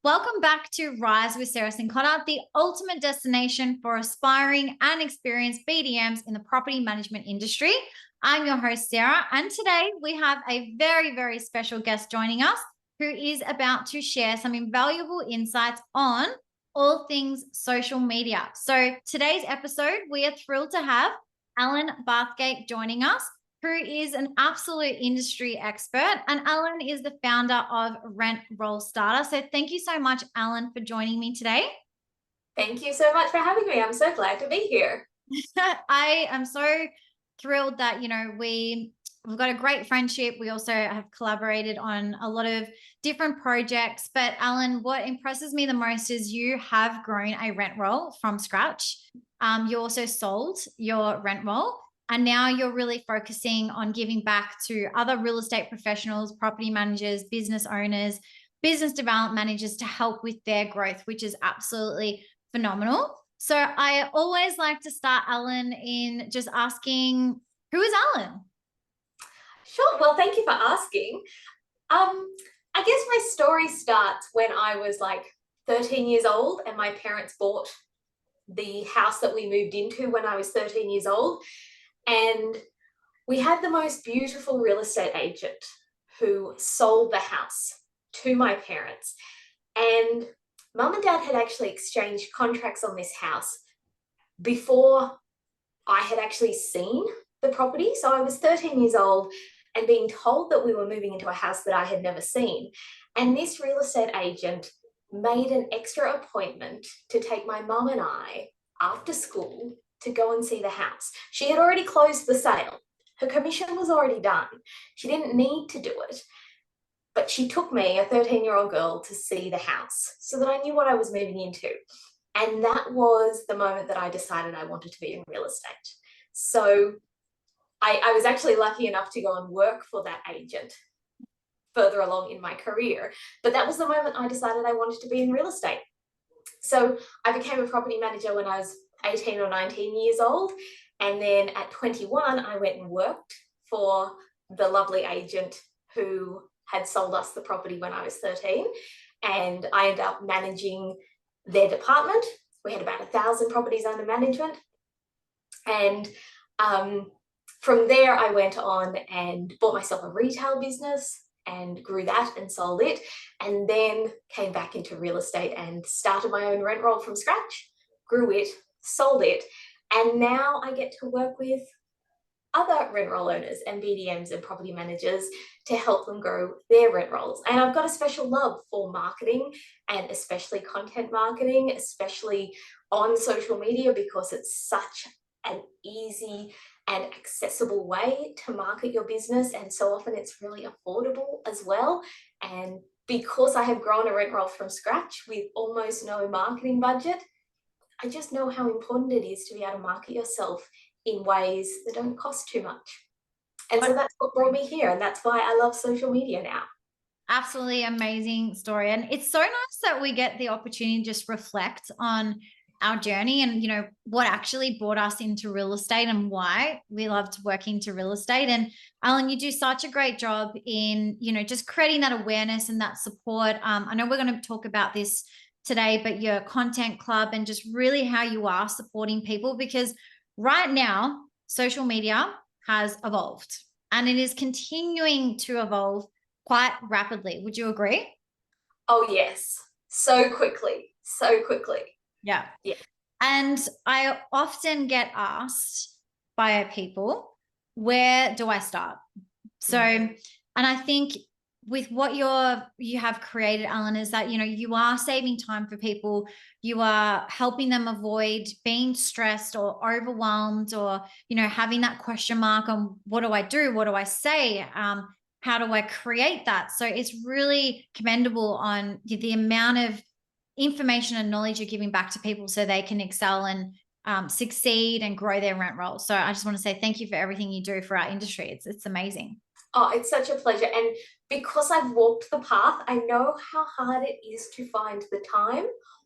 Welcome back to Rise with Sarah Sinclair, the ultimate destination for aspiring and experienced BDMs in the property management industry. I'm your host, Sarah, and today we have a very, very special guest joining us who is about to share some invaluable insights on all things social media. So today's episode, we are thrilled to have Alan Bathgate joining us, who is an absolute industry expert. And Alan is the founder of Rent Roll Starter. So thank you so much, Alan, for joining me today. Thank you so much for having me. I'm so glad to be here. I am so thrilled that, we've got a great friendship. We also have collaborated on a lot of different projects. But Alan, what impresses me the most is you have grown a rent roll from scratch. You also sold your rent roll. And now you're really focusing on giving back to other real estate professionals, property managers, business owners, business development managers to help with their growth, which is absolutely phenomenal. So I always like to start, Alan, in just asking, who is Alan? Sure. Well, thank you for asking. I guess my story starts when I was like 13 years old and my parents bought the house that we moved into when I was 13 years old. And we had the most beautiful real estate agent who sold the house to my parents. And mum and dad had actually exchanged contracts on this house before I had actually seen the property. So I was 13 years old and being told that we were moving into a house that I had never seen. And this real estate agent made an extra appointment to take my mum and I after school to go and see the house. She had already closed the sale. Her commission was already done. She didn't need to do it. But she took me, a 13-year-old girl, to see the house so that I knew what I was moving into. And that was the moment that I decided I wanted to be in real estate. So I was actually lucky enough to go and work for that agent further along in my career. But that was the moment I decided I wanted to be in real estate. So I became a property manager when I was 18 or 19 years old. And then at 21, I went and worked for the lovely agent who had sold us the property when I was 13. And I ended up managing their department. We had about 1,000 properties under management. And from there, I went on and bought myself a retail business and grew that and sold it, and then came back into real estate and started my own rent roll from scratch, grew it, sold it, and now I get to work with other rent roll owners and BDMs and property managers to help them grow their rent rolls. And I've got a special love for marketing, and especially content marketing, especially on social media, because it's such an easy and accessible way to market your business, and so often it's really affordable as well. And because I have grown a rent roll from scratch with almost no marketing budget, I just know how important it is to be able to market yourself in ways that don't cost too much. And so that's what brought me here, and that's why I love social media now. Absolutely amazing story. And it's so nice that we get the opportunity to just reflect on our journey and, what actually brought us into real estate and why we loved working to real estate. And Alan, you do such a great job in, just creating that awareness and that support. I know we're going to talk about this today, but your content club and just really how you are supporting people, because right now, social media has evolved and it is continuing to evolve quite rapidly. Would you agree? Oh, yes. So quickly. Yeah. Yeah. And I often get asked by people, where do I start? So, and I think with what you have created, Alan, is that, you are saving time for people. You are helping them avoid being stressed or overwhelmed or, having that question mark on what do I do? What do I say? How do I create that? So it's really commendable on the amount of information and knowledge you're giving back to people so they can excel and succeed and grow their rent roll. So I just want to say thank you for everything you do for our industry. It's amazing. Oh, it's such a pleasure. And because I've walked the path, I know how hard it is to find the time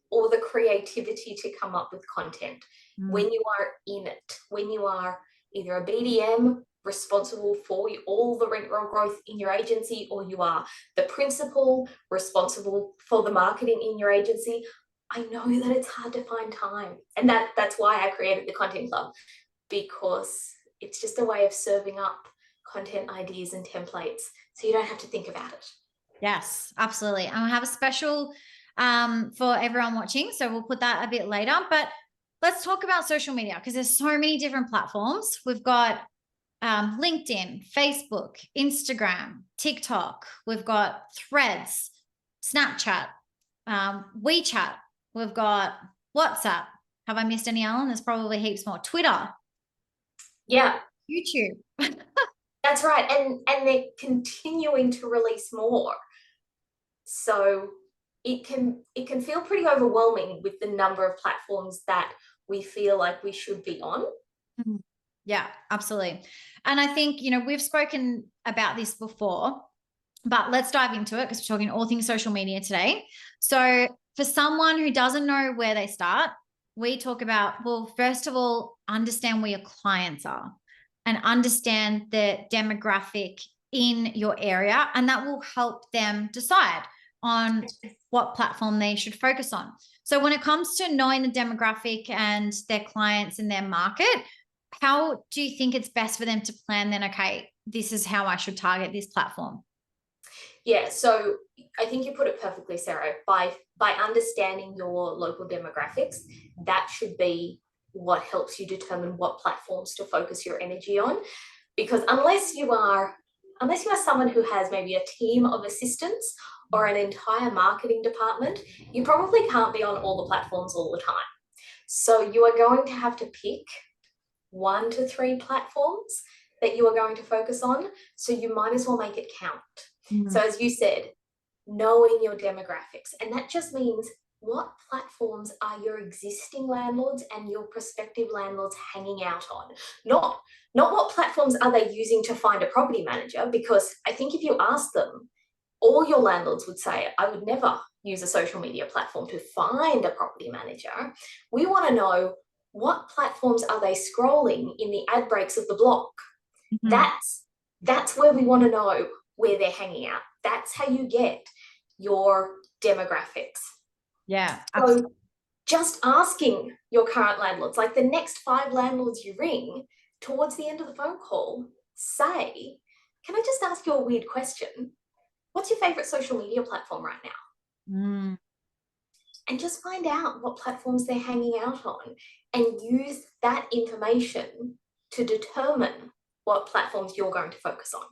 or the creativity to come up with content when you are in it, when you are either a BDM, responsible for all the rent roll growth in your agency, or you are the principal responsible for the marketing in your agency, I know that it's hard to find time. And that's why I created the Content Club, because it's just a way of serving up content ideas and templates so you don't have to think about it. Yes, absolutely. And we'll have a special for everyone watching. So we'll put that a bit later. But let's talk about social media, because there's so many different platforms. We've got LinkedIn, Facebook, Instagram, TikTok. We've got Threads, Snapchat, WeChat. We've got WhatsApp. Have I missed any, Alan? There's probably heaps more. Twitter. Yeah. YouTube. That's right. And they're continuing to release more. So it can feel pretty overwhelming with the number of platforms that we feel like we should be on. Yeah, absolutely. And I think, we've spoken about this before, but let's dive into it, because we're talking all things social media today. So for someone who doesn't know where they start, we talk about, well, first of all, understand where your clients are and understand the demographic in your area. And that will help them decide on what platform they should focus on. So when it comes to knowing the demographic and their clients and their market, how do you think it's best for them to plan then, okay, this is how I should target this platform? Yeah, so I think you put it perfectly, Sarah. By understanding your local demographics, that should be what helps you determine what platforms to focus your energy on. Because unless you are someone who has maybe a team of assistants or an entire marketing department, you probably can't be on all the platforms all the time. So you are going to have to pick 1 to 3 platforms that you are going to focus on. So you might as well make it count. So as you said, knowing your demographics, and that just means what platforms are your existing landlords and your prospective landlords hanging out on? Not what platforms are they using to find a property manager, because I think if you ask them, all your landlords would say, I would never use a social media platform to find a property manager. We want to know, what platforms are they scrolling in the ad breaks of the block? That's where we want to know where they're hanging out. That's how you get your demographics. Yeah. So just asking your current landlords, like the next 5 landlords you ring, towards the end of the phone call, say, can I just ask you a weird question? What's your favorite social media platform right now? And just find out what platforms they're hanging out on and use that information to determine what platforms you're going to focus on.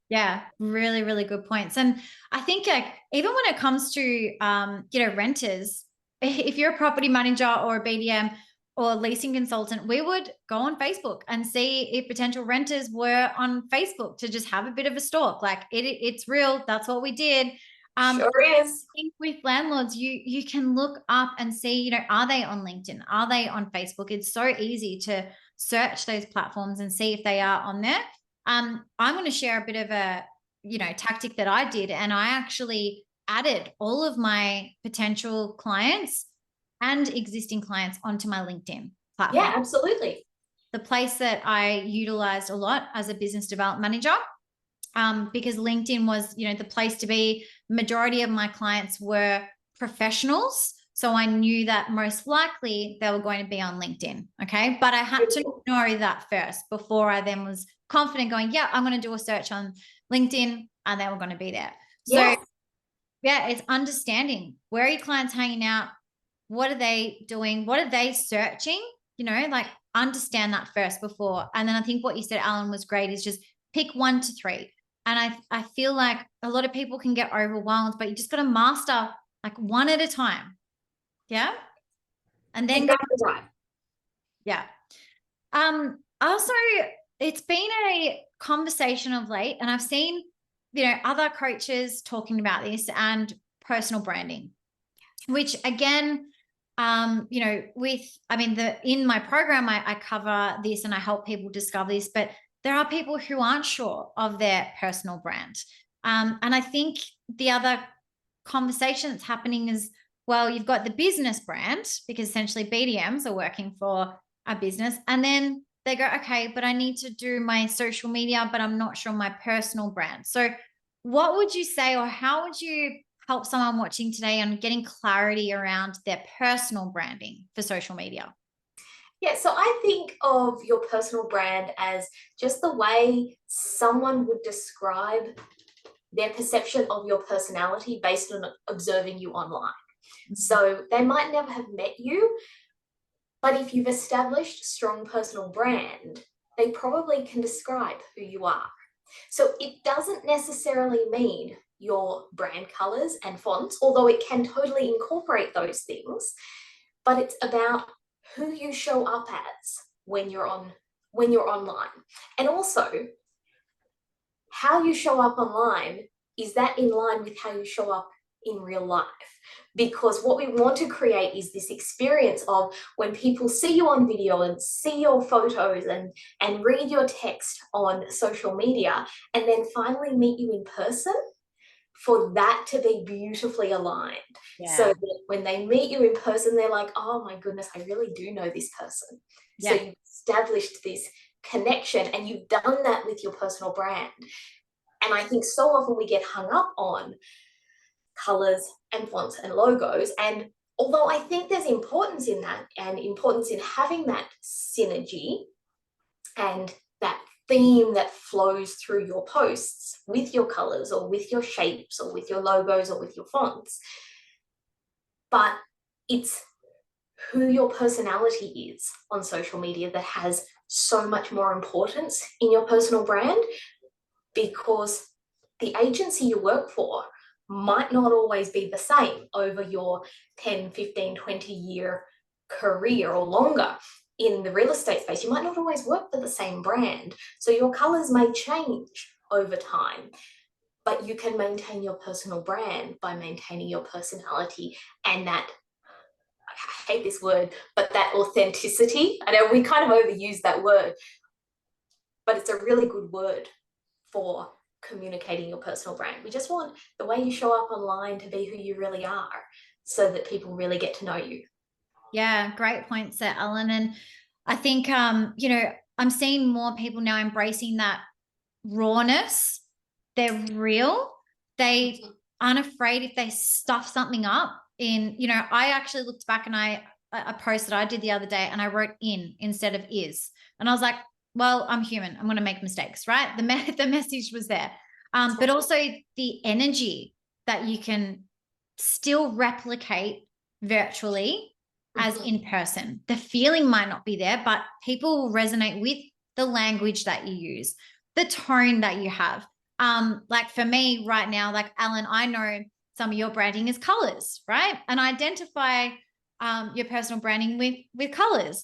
Yeah, really, really good points. And I think even when it comes to, renters, if you're a property manager or a BDM or a leasing consultant, we would go on Facebook and see if potential renters were on Facebook to just have a bit of a stalk. Like it's real. That's what we did. Sure is. I think with landlords, you can look up and see, are they on LinkedIn? Are they on Facebook? It's so easy to search those platforms and see if they are on there. I'm going to share a bit of a, tactic that I did. And I actually added all of my potential clients and existing clients onto my LinkedIn platform. Yeah, absolutely. The place that I utilized a lot as a business development manager, because LinkedIn was, the place to be. Majority of my clients were professionals. So I knew that most likely they were going to be on LinkedIn. Okay. But I had to know that first before I then was confident going, yeah, I'm going to do a search on LinkedIn and then we're going to be there. Yes. So yeah, it's understanding, where are your clients hanging out? What are they doing? What are they searching? Like understand that first before. And then I think what you said, Alan, was great, is just pick 1 to 3. And I feel like a lot of people can get overwhelmed, but you just got to master like one at a time. Yeah. And then exactly right. Yeah. Also, it's been a conversation of late, and I've seen, other coaches talking about this and personal branding, which again, in my program, I cover this and I help people discover this, but there are people who aren't sure of their personal brand. And I think the other conversation that's happening is, well, you've got the business brand, because essentially BDMs are working for a business, and then they go, okay, but I need to do my social media, but I'm not sure my personal brand. So what would you say, or how would you help someone watching today on getting clarity around their personal branding for social media? Yeah, so I think of your personal brand as just the way someone would describe their perception of your personality based on observing you online. So they might never have met you, but if you've established a strong personal brand, they probably can describe who you are. So it doesn't necessarily mean your brand colors and fonts, although it can totally incorporate those things, but it's about who you show up as when you're online. And also how you show up online, is that in line with how you show up in real life? Because what we want to create is this experience of when people see you on video and see your photos and read your text on social media and then finally meet you in person, for that to be beautifully aligned. So Yeah. that when they meet you in person, they're like, oh my goodness, I really do know this person. So Yeah. you've established this connection and you've done that with your personal brand. And I think so often we get hung up on colors and fonts and logos. And although I think there's importance in that and importance in having that synergy and that theme that flows through your posts with your colors or with your shapes or with your logos or with your fonts, but it's who your personality is on social media that has so much more importance in your personal brand, because the agency you work for might not always be the same over your 10, 15, 20-year career or longer. In the real estate space, you might not always work for the same brand. So your colors may change over time, but you can maintain your personal brand by maintaining your personality and that, I hate this word, but that authenticity. I know we kind of overuse that word, but it's a really good word for communicating your personal brand. We just want the way you show up online to be who you really are so that people really get to know you. Yeah, great points there, Ellen. And I think I'm seeing more people now embracing that rawness. They're real. They aren't afraid if they stuff something up in, I actually looked back and a post that I did the other day and I wrote in instead of is. And I was like, well, I'm human. I'm going to make mistakes, right? The message was there. But also the energy that you can still replicate virtually as in person. The feeling might not be there, but people will resonate with the language that you use, the tone that you have. Like for me right now, like Alan, I know some of your branding is colors, right? And I identify your personal branding with colors.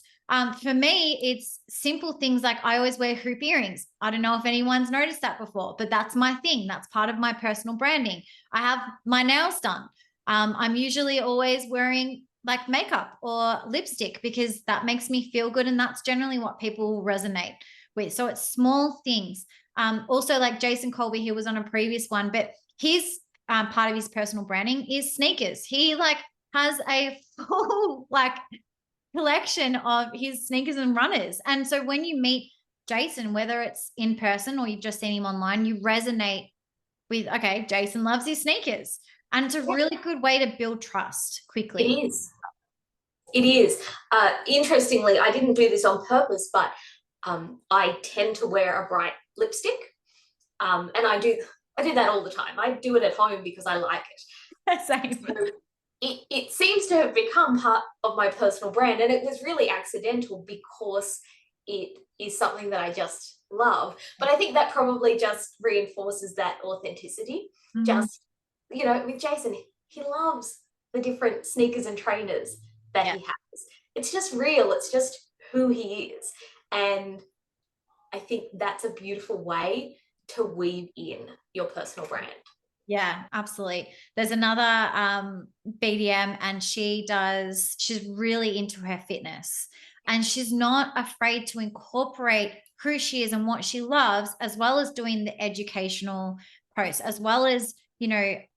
For me, it's simple things like I always wear hoop earrings. I don't know if anyone's noticed that before, but that's my thing. That's part of my personal branding. I have my nails done. I'm usually always wearing like makeup or lipstick because that makes me feel good. And that's generally what people resonate with. So it's small things. Also, like Jason Colby, he was on a previous one, but his part of his personal branding is sneakers. He like has a full like collection of his sneakers and runners. And so when you meet Jason, whether it's in person or you've just seen him online, you resonate with, okay, Jason loves his sneakers. And it's a really good way to build trust It quickly. is. It is. Interestingly, I didn't do this on purpose, but I tend to wear a bright lipstick. And I do that all the time. I do it at home because I like it. Same. So it seems to have become part of my personal brand, and it was really accidental because it is something that I just love. But I think that probably just reinforces that authenticity. Just, with Jason, he loves the different sneakers and trainers that Yeah. he has. It's just real. It's just who he is. And I think that's a beautiful way to weave in your personal brand. Yeah, absolutely. There's another BDM and she's really into her fitness and she's not afraid to incorporate who she is and what she loves, as well as doing the educational posts, as well as,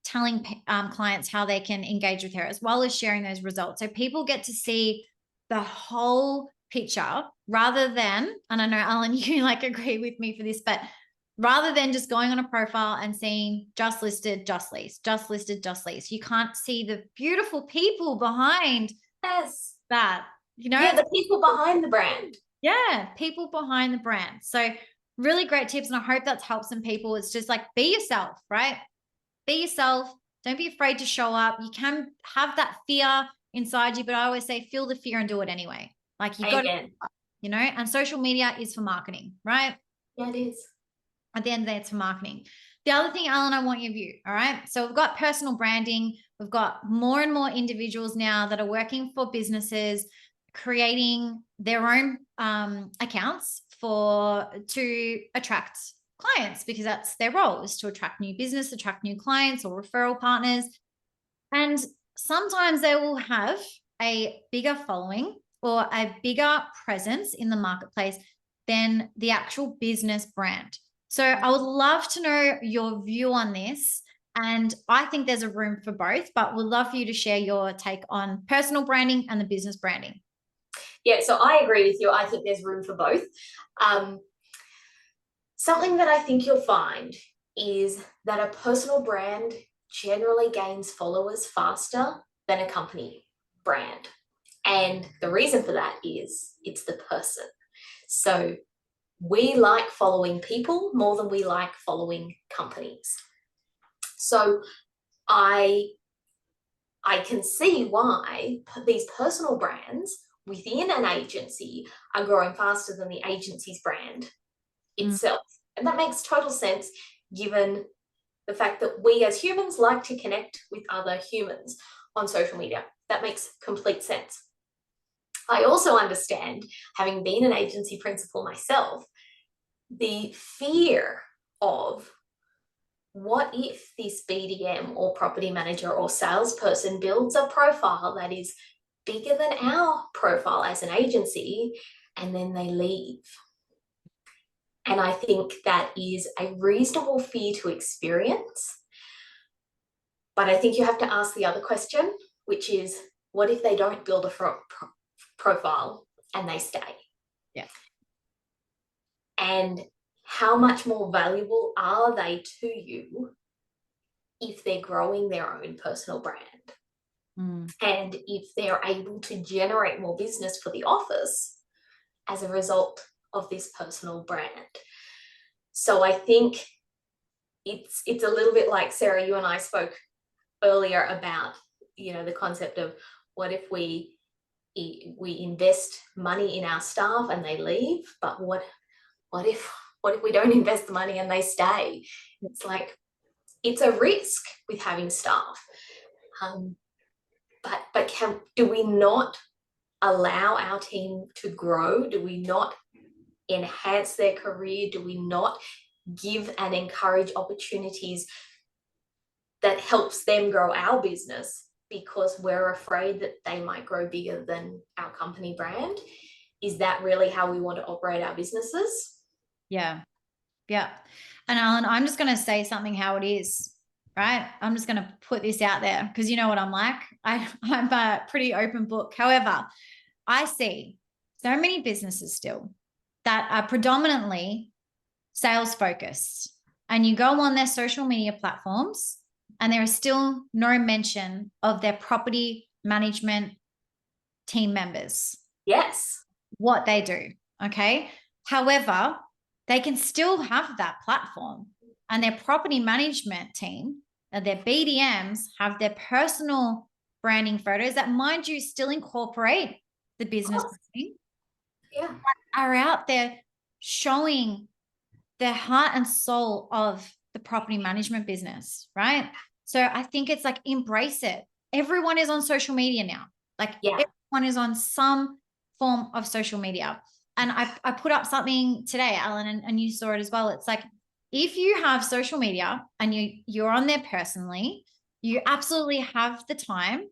telling clients how they can engage with her, as well as sharing those results. So people get to see the whole picture rather than, and I know Alan, you like agree with me for this, but rather than just going on a profile and seeing just listed, just leased, just listed, just leased, you can't see the beautiful people behind Yes. that, you know? Yeah, the people behind the brand. Yeah, people behind the brand. So really great tips. And I hope that's helped some people. It's just like, be yourself, right? Be yourself. Don't be afraid to show up. You can have that fear inside you, but I always say, feel the fear and do it anyway. Like you got to, you know, and social media is for marketing, right? Yeah, it is. At the end of the day, it's for marketing. The other thing, Alan, I want your view. All right. So we've got personal branding. We've got more and more individuals now that are working for businesses, creating their own accounts to attract clients, because that's their role, is to attract new business, attract new clients or referral partners. And sometimes they will have a bigger following or a bigger presence in the marketplace than the actual business brand. So I would love to know your view on this. And I think there's a room for both, but would love for you to share your take on personal branding and the business branding. Yeah, so I agree with you. I think there's room for both. Something that I think you'll find is that a personal brand generally gains followers faster than a company brand. And the reason for that is it's the person. So we like following people more than we like following companies. So I can see why these personal brands within an agency are growing faster than the agency's brand itself. And that makes total sense given the fact that we as humans like to connect with other humans on social media. That makes complete sense. I also understand, having been an agency principal myself, the fear of what if this BDM or property manager or salesperson builds a profile that is bigger than our profile as an agency and then they leave. And I think that is a reasonable fear to experience. But I think you have to ask the other question, which is, what if they don't build a profile and they stay? Yeah. And how much more valuable are they to you if they're growing their own personal brand? And if they're able to generate more business for the office as a result of this personal brand. So I think it's a little bit like, Sarah, you and I spoke earlier about, you know, the concept of what if we invest money in our staff and they leave, but what if we don't invest the money and they stay? It's like, it's a risk with having staff. But do we not allow our team to grow? Do we not enhance their career? Do we not give and encourage opportunities that helps them grow our business because we're afraid that they might grow bigger than our company brand? Is that really how we want to operate our businesses? Yeah. Yeah. And Alan, I'm just going to say something how it is, right? I'm just going to put this out there because you know what I'm like. I'm a pretty open book. However, I see so many businesses still that are predominantly sales focused, and you go on their social media platforms and there is still no mention of their property management team members. Yes. What they do. Okay. However, they can still have that platform, and their property management team, their BDMs, have their personal branding photos that, mind you, still incorporate the business branding. Yeah. Are out there showing the heart and soul of the property management business, right? So I think it's like, embrace it. Everyone is on social media now. Like, everyone is on some form of social media. And I put up something today, Alan, and you saw it as well. It's like, if you have social media and you're on there personally, you absolutely have the time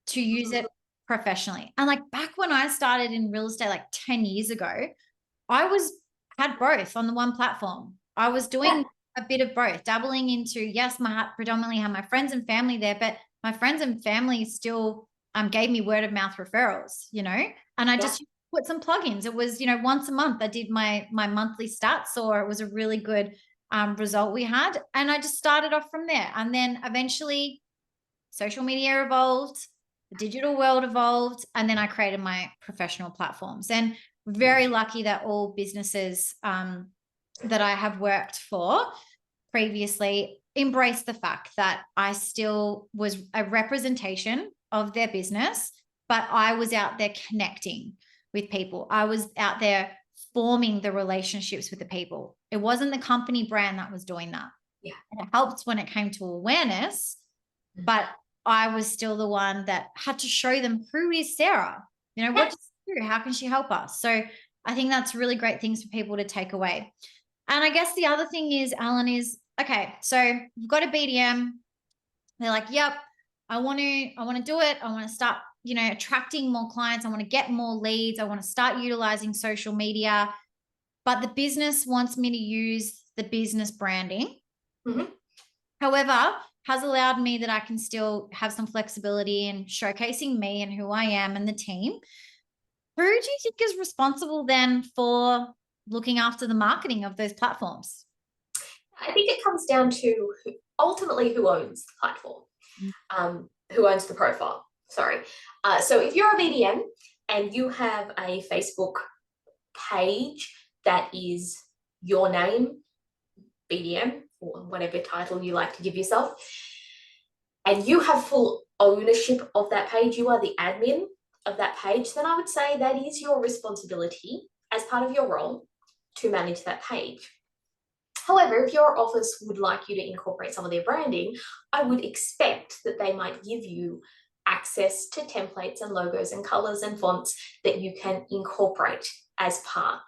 to use it professionally. And like, back when I started in real estate, like 10 years ago, I had both on the one platform. I was doing a bit of both, dabbling into, yes, predominantly have my friends and family there, but my friends and family still gave me word of mouth referrals, you know, and I just used put some plugins. It was, once a month I did my monthly stats, or it was a really good result we had. And I just started off from there. And then eventually social media evolved, the digital world evolved, and then I created my professional platforms. And very lucky that all businesses that I have worked for previously embraced the fact that I still was a representation of their business, but I was out there connecting with people. I was out there forming the relationships with the people. It wasn't the company brand that was doing that. Yeah. And it helped when it came to awareness, but I was still the one that had to show them, who is Sarah? What does she do? How can she help us? So I think that's really great things for people to take away. And I guess the other thing is, Alan, is, okay, so you've got a BDM. They're like, yep, I want to do it. I want to start, attracting more clients. I want to get more leads. I want to start utilizing social media. But the business wants me to use the business branding. Mm-hmm. However, has allowed me that I can still have some flexibility in showcasing me and who I am and the team. Who do you think is responsible then for looking after the marketing of those platforms? I think it comes down to ultimately who owns the platform, who owns the profile. Sorry. So if you're a BDM and you have a Facebook page that is your name, BDM, or whatever title you like to give yourself, and you have full ownership of that page, you are the admin of that page, then I would say that is your responsibility as part of your role to manage that page. However, if your office would like you to incorporate some of their branding, I would expect that they might give you access to templates and logos and colors and fonts that you can incorporate as part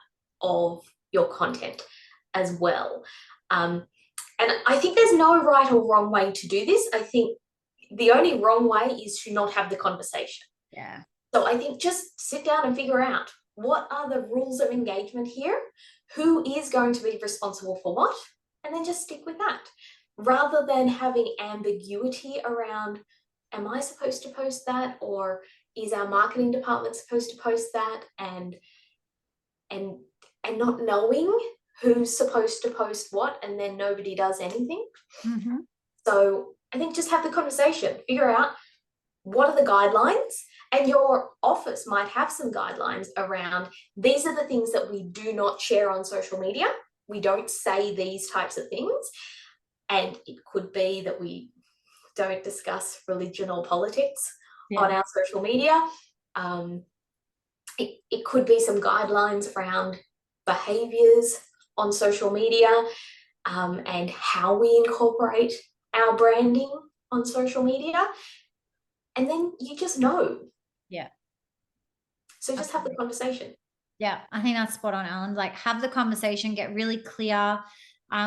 of your content as well. And I think there's no right or wrong way to do this. I think the only wrong way is to not have the conversation. Yeah. So I think just sit down and figure out, what are the rules of engagement here? Who is going to be responsible for what? And then just stick with that, rather than having ambiguity around, am I supposed to post that? Or is our marketing department supposed to post that? And not knowing who's supposed to post what, and then nobody does anything. Mm-hmm. So I think just have the conversation, figure out what are the guidelines, and your office might have some guidelines around, these are the things that we do not share on social media. We don't say these types of things. And it could be that we don't discuss religion or politics on our social media. It could be some guidelines around behaviors on social media, and how we incorporate our branding on social media. And then you just know. Yeah. So just have the conversation. Yeah, I think that's spot on, Alan. Like, have the conversation, get really clear,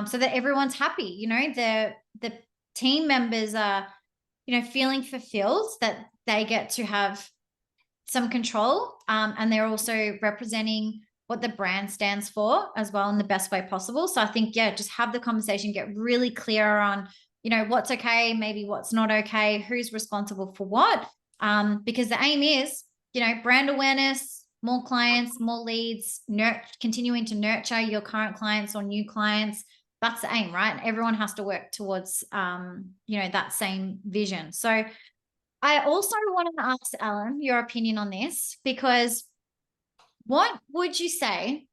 so that everyone's happy. The team members are, feeling fulfilled that they get to have some control, and they're also representing what the brand stands for as well in the best way possible. So I think, just have the conversation, get really clear on, what's okay, maybe what's not okay, who's responsible for what, because the aim is, brand awareness, more clients, more leads, continuing to nurture your current clients or new clients. That's the aim, right? Everyone has to work towards, that same vision. So I also wanted to ask Alan your opinion on this, because what would you say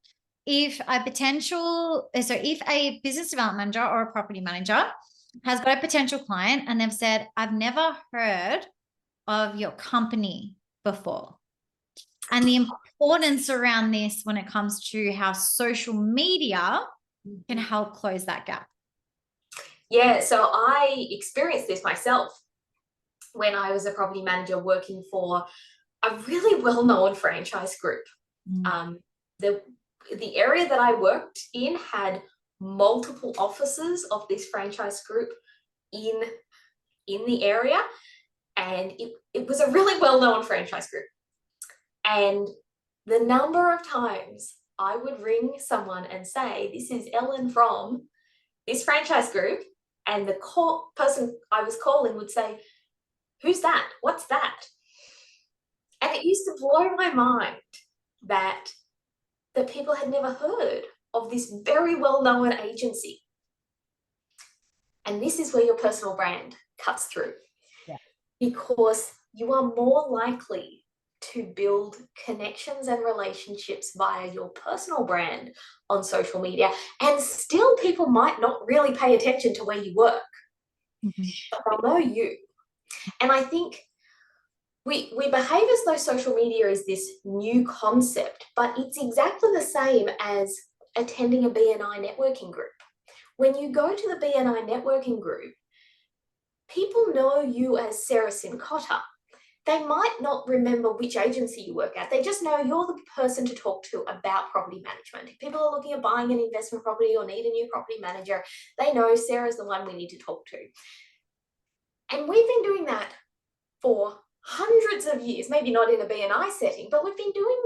if a business development manager or a property manager has got a potential client and they've said, I've never heard of your company before, and the importance around this when it comes to how social media can help close that gap? Yeah, so I experienced this myself when I was a property manager working for a really well-known franchise group. The area that I worked in had multiple offices of this franchise group in the area, and it was a really well-known franchise group. And the number of times I would ring someone and say, this is Ellen from this franchise group, and the person I was calling would say, who's that? What's that? And it used to blow my mind that people had never heard of this very well-known agency. And this is where your personal brand cuts through. Yeah. Because you are more likely to build connections and relationships via your personal brand on social media. And still, people might not really pay attention to where you work, but they'll know you. And I think we behave as though social media is this new concept, but it's exactly the same as attending a BNI networking group. When you go to the BNI networking group, people know you as Sarah Sincotta. They might not remember which agency you work at. They just know you're the person to talk to about property management. If people are looking at buying an investment property or need a new property manager, they know Sarah's the one we need to talk to. And we've been doing that for hundreds of years, maybe not in a BNI setting, but we've been doing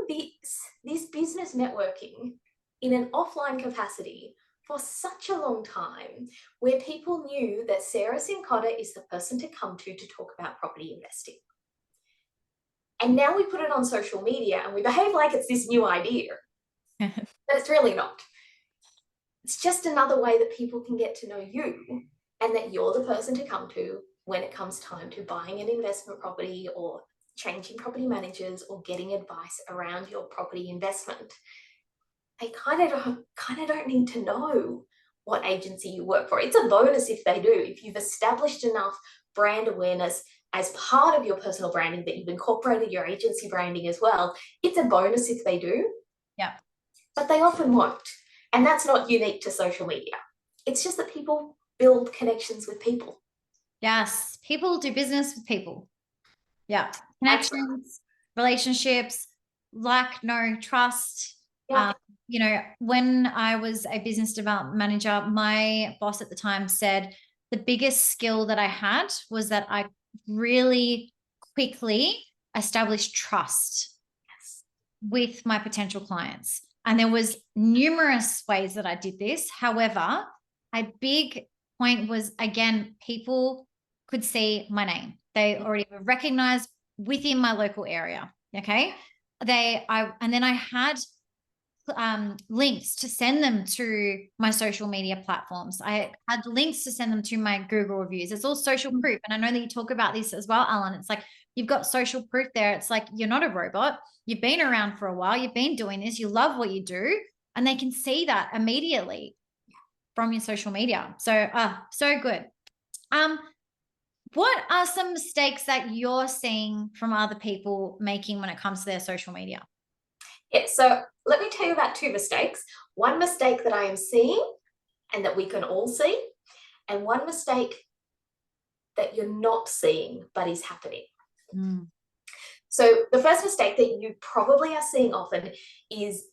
this business networking in an offline capacity for such a long time, where people knew that Sarah Sincotta is the person to come to talk about property investing. And now we put it on social media and we behave like it's this new idea, but it's really not. It's just another way that people can get to know you and that you're the person to come to when it comes time to buying an investment property or changing property managers or getting advice around your property investment. They kind of don't need to know what agency you work for. It's a bonus if they do. If you've established enough brand awareness as part of your personal branding that you've incorporated your agency branding as well, it's a bonus if they do. Yeah. But they often won't. And that's not unique to social media. It's just that people build connections with people. Yes. People do business with people. Yeah. Connections, relationships, no trust. Yeah. You know, when I was a business development manager, my boss at the time said the biggest skill that I had was that I really quickly established trust with my potential clients. And there was numerous ways that I did this. However, a big point was, again, people could see my name. They already were recognized within my local area. Okay. And then I had links to send them to my social media platforms. I had links to send them to my Google reviews. It's all social proof. And I know that you talk about this as well, Alan. It's like, you've got social proof there. It's like, you're not a robot. You've been around for a while. You've been doing this. You love what you do. And they can see that immediately from your social media. So, so good. What are some mistakes that you're seeing from other people making when it comes to their social media? Yeah, so let me tell you about two mistakes. One mistake that I am seeing and that we can all see, and one mistake that you're not seeing but is happening. So the first mistake that you probably are seeing often is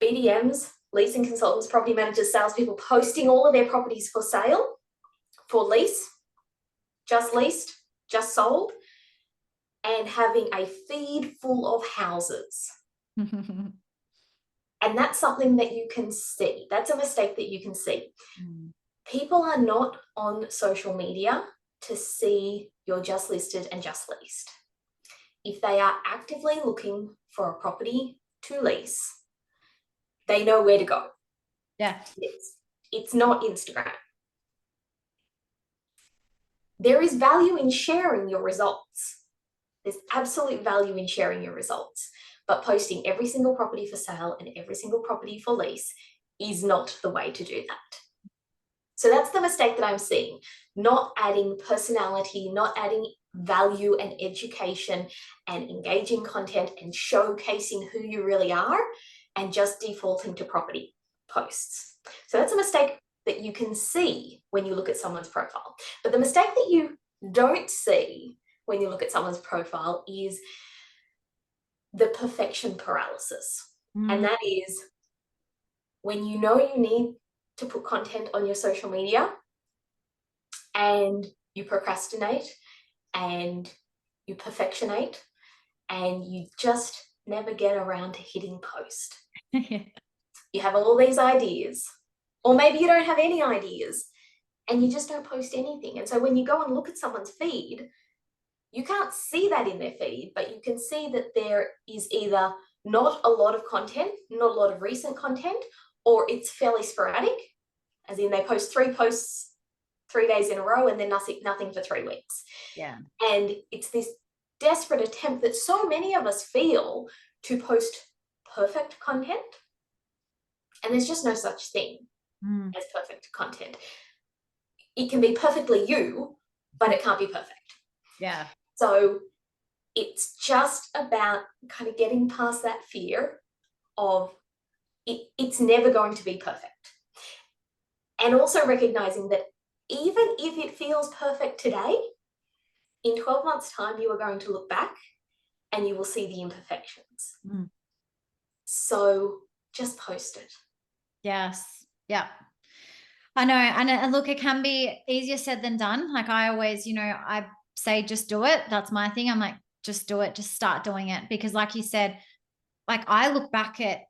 BDMs, leasing consultants, property managers, salespeople posting all of their properties for sale, for lease, just leased, just sold, and having a feed full of houses. And that's something that you can see. That's a mistake that you can see. People are not on social media to see your just listed and just leased. If they are actively looking for a property to lease, they know where to go. Yeah. It's not Instagram. There is value in sharing your results. There's absolute value in sharing your results. But posting every single property for sale and every single property for lease is not the way to do that. So that's the mistake that I'm seeing. Not adding personality, not adding value and education and engaging content and showcasing who you really are, and just defaulting to property posts. So that's a mistake that you can see when you look at someone's profile. But the mistake that you don't see when you look at someone's profile is the perfection paralysis. And that is when you know you need to put content on your social media and you procrastinate and you perfectionate and you just never get around to hitting post. You have all these ideas, or maybe you don't have any ideas and you just don't post anything. And so when you go and look at someone's feed, you can't see that in their feed, but you can see that there is either not a lot of content, not a lot of recent content, or it's fairly sporadic, as in they post 3 posts 3 days in a row and then nothing for 3 weeks. Yeah. And it's this desperate attempt that so many of us feel to post perfect content. And there's just no such thing as perfect content. It can be perfectly you, but it can't be perfect. Yeah. So it's just about kind of getting past that fear of it's never going to be perfect. And also recognizing that even if it feels perfect today, in 12 months' time, you are going to look back and you will see the imperfections. So just post it. Yes. Yeah. I know. And look, it can be easier said than done. Like I always, I say, just do it. That's my thing. I'm like, just do it. Just start doing it. Because like you said, like I look back at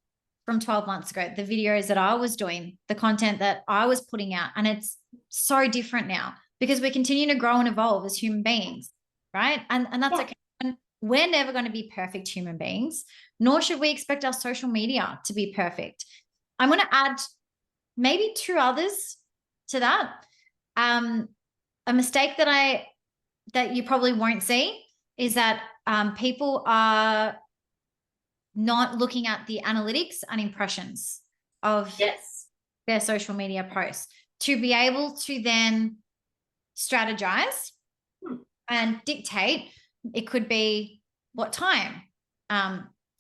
from 12 months ago, the videos that I was doing, the content that I was putting out, and it's so different now because we continue to grow and evolve as human beings, right? And that's okay. And we're never going to be perfect human beings, nor should we expect our social media to be perfect. I'm going to add maybe 2 others to that. A mistake that you probably won't see is that people are not looking at the analytics and impressions of their social media posts to be able to then strategize and dictate. It could be what time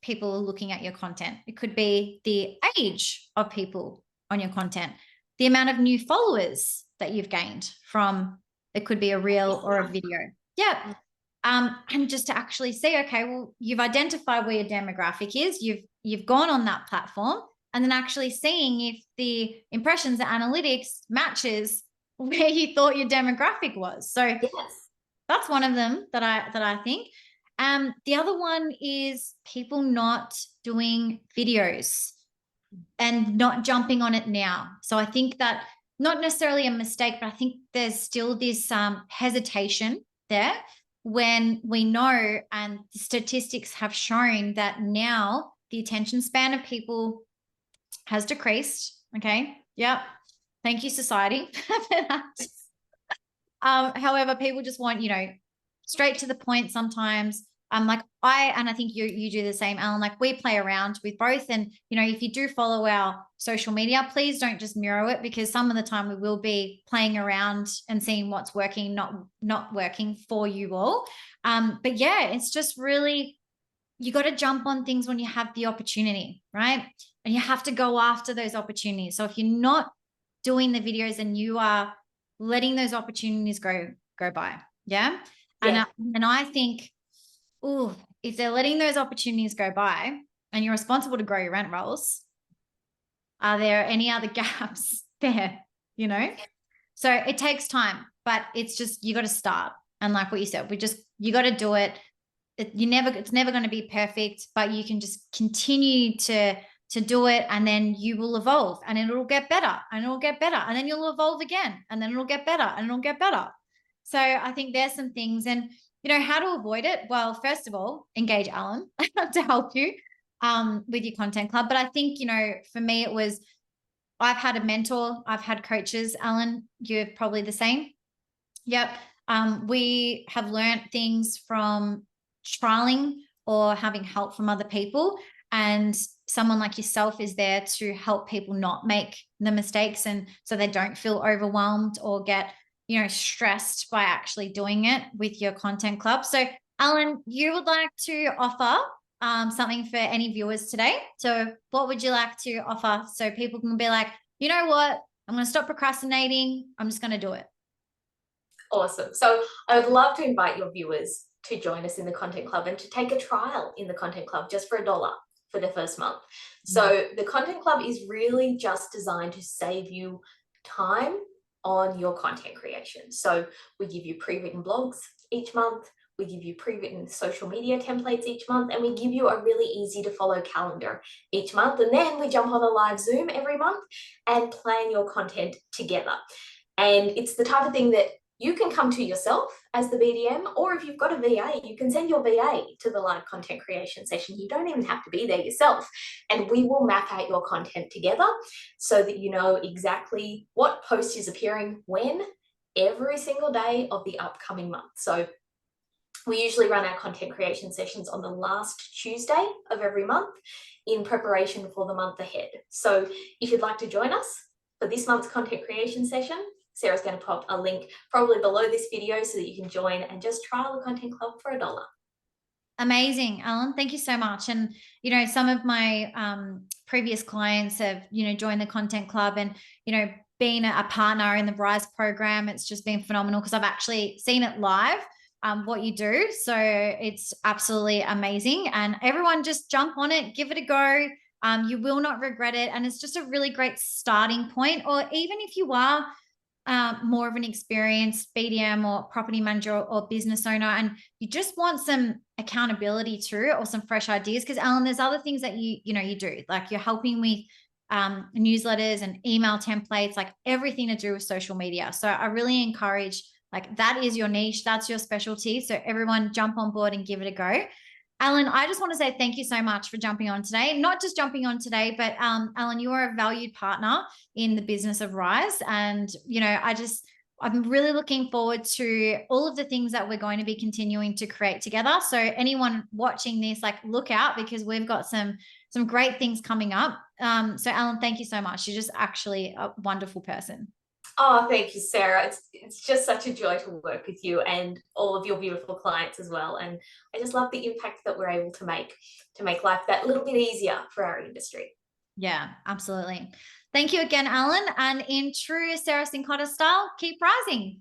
people are looking at your content. It could be the age of people on your content, the amount of new followers that you've gained from, it could be a reel or a video. Yeah. And just to actually see, okay, well, you've identified where your demographic is, you've gone on that platform, and then actually seeing if the impressions and analytics matches where you thought your demographic was. So that's one of them that I think. The other one is people not doing videos and not jumping on it now. So I think that not necessarily a mistake, but I think there's still this hesitation there when we know, and the statistics have shown that now the attention span of people has decreased. Okay. Yep. Thank you, society, for that. However, people just want, straight to the point sometimes. I think you do the same, Alan. Like we play around with both. And, if you do follow our social media, please don't just mirror it, because some of the time we will be playing around and seeing what's working, not working for you all. But yeah, it's just really, you got to jump on things when you have the opportunity, right? And you have to go after those opportunities. So if you're not doing the videos and you are letting those opportunities go by. Yeah. And I think, if they're letting those opportunities go by and you're responsible to grow your rent rolls, are there any other gaps there? So it takes time, but it's just, you got to start. And like what you said, you got to do it. It's never going to be perfect, but you can just continue to do it, and then you will evolve, and it'll get better, and it'll get better, and then you'll evolve again, and then it'll get better, and it'll get better. So I think there's some things, and how to avoid it. Well, first of all, engage Alan to help you with your content club. But I think, for me, it was, I've had a mentor, I've had coaches. Alan, you're probably the same. Yep. We have learned things from trialing or having help from other people, and someone like yourself is there to help people not make the mistakes, and so they don't feel overwhelmed or get stressed by actually doing it with your content club. So Alan, you would like to offer something for any viewers today. So what would you like to offer so people can be like, you know what, I'm going to stop procrastinating, I'm just going to do it? Awesome. So I would love to invite your viewers to join us in the Content Club and to take a trial in the Content Club just for $1 for the first month. So the Content Club is really just designed to save you time on your content creation. So we give you pre-written blogs each month, we give you pre-written social media templates each month, and we give you a really easy to follow calendar each month. And then we jump on a live Zoom every month and plan your content together. And it's the type of thing that You can come to yourself as the BDM, or if you've got a VA, you can send your VA to the live content creation session. You don't even have to be there yourself. And we will map out your content together so that you know exactly what post is appearing when every single day of the upcoming month. So we usually run our content creation sessions on the last Tuesday of every month in preparation for the month ahead. So if you'd like to join us for this month's content creation session, Sarah's going to pop a link probably below this video so that you can join and just trial the Content Club for $1. Amazing, Alan. Thank you so much. And, some of my previous clients have, joined the Content Club and, being a partner in the Rise program. It's just been phenomenal because I've actually seen it live, what you do. So it's absolutely amazing. And everyone just jump on it, give it a go. You will not regret it. And it's just a really great starting point. Or even if you are more of an experienced BDM or property manager or business owner, and you just want some accountability too, or some fresh ideas. Because Alan, there's other things that you do, like you're helping with newsletters and email templates, like everything to do with social media. So I really encourage, like, that is your niche, that's your specialty. So everyone jump on board and give it a go. Alan, I just want to say thank you so much for jumping on today. Not just jumping on today, but Alan, you are a valued partner in the business of Rise. And, I'm really looking forward to all of the things that we're going to be continuing to create together. So anyone watching this, like, look out, because we've got some great things coming up. So Alan, thank you so much. You're just actually a wonderful person. Oh, thank you, Sarah. It's just such a joy to work with you and all of your beautiful clients as well. And I just love the impact that we're able to make life that little bit easier for our industry. Yeah, absolutely. Thank you again, Alan. And in true Sarah Sincotta style, keep rising.